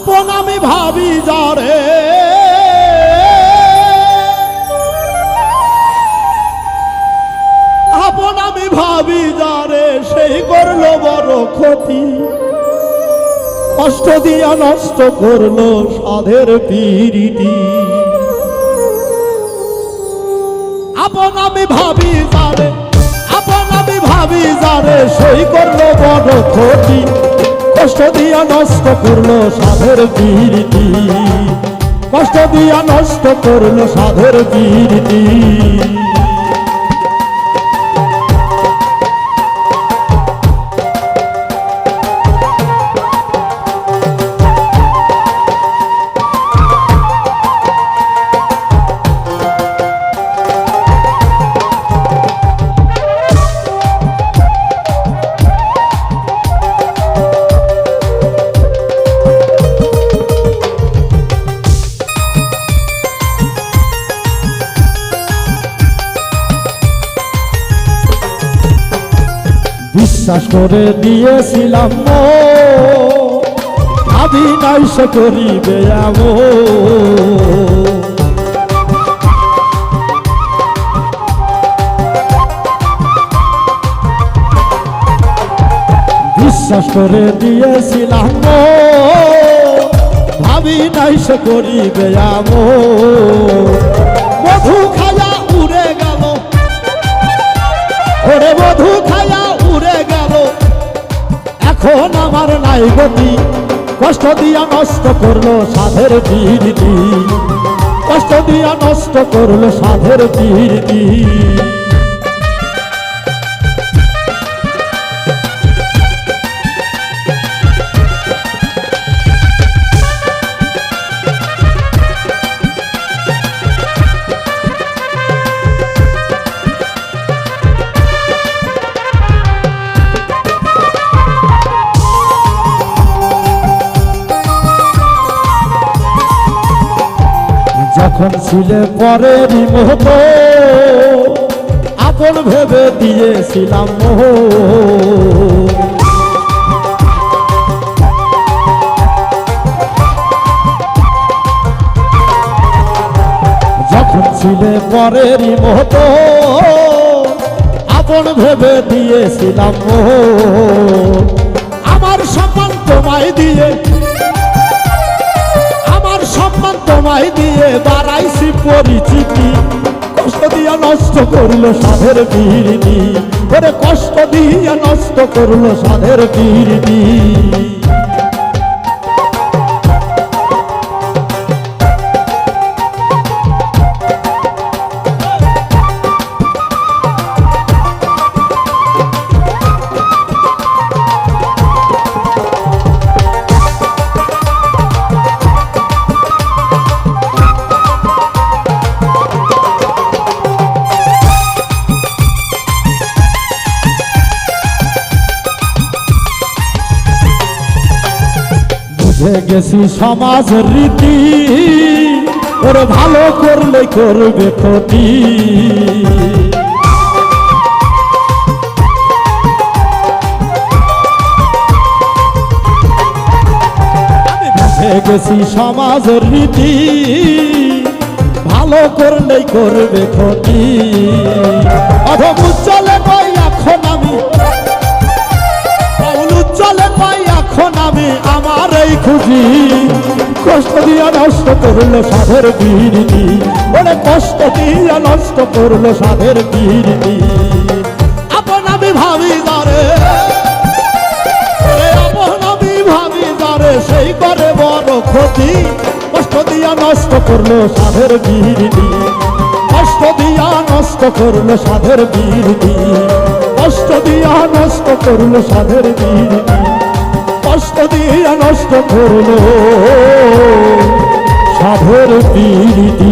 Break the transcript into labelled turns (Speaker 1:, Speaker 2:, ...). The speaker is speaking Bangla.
Speaker 1: আপন আমি ভাবি যারে আপন আমি ভাবি যারে সেই করলো বড় ক্ষতি কষ্ট দিয়া নষ্ট করলো সাধের পীরিতি আপন আমি ভাবি যারে আপন আমি ভাবি যারে সেই করলো বড় ক্ষতি কষ্ট দিয়া নষ্ট করলো সাধের পীরিতি কষ্ট দিয়া নষ্ট করলো সাধের পীরিতি বিশ্বাস করে দিয়েছিলাম ভাবি নাই সে করিবে বিশ্বাস করে দিয়েছিলাম ভাবি নাই সে করিবে মধু খায়া উড়ে গেল ওরে মধু খায়া উড়ে গেল এখন আমার নাই গতি কষ্ট দিয়া নষ্ট করলো সাধের পীরিতি কষ্ট দিয়া নষ্ট করলো সাধের পীরিতি যখন ছিলে পরেরই মোহ আপন ভেবে দিয়েছিলাম মোহ যখন ছিলে পরেরই মোহ আপন ভেবে দিয়েছিলাম মোহ আমার সম্মান তোমায় দিয়ে সম্মান তোমায় দিয়ে বাড়াইছি পরিচিতি কষ্ট দিয়া নষ্ট করলো সাধের পীরিতি ওরে কষ্ট দিয়া নষ্ট করলো সাধের পীরিতি বুঝে গেছি সমাজের রীতি ওরে ভালো করলে করবে ক্ষতি বুঝে গেছি সমাজের রীতি ভালো করলে করবে ক্ষতি অধম উজ্জ্বলে কই এখন আমি উজ্জ্বলে কই এখন আমি আমার এই খুঁজি কষ্ট দিয়া নষ্ট করলো সাধের পীরিতি ওরে কষ্ট দিয়া নষ্ট করলো সাধের পীরিতি আপন আমি ভাবি যারে আপন আমি ভাবি যারে সেই করে বড় ক্ষতি কষ্ট দিয়া নষ্ট করলো সাধের পীরিতি কষ্ট দিয়া নষ্ট করলো সাধের পীরিতি কষ্ট দিয়া নষ্ট করলো সাধের পীরিতি কষ্ট দিয়া নষ্ট করলো সাধের পীরিতি।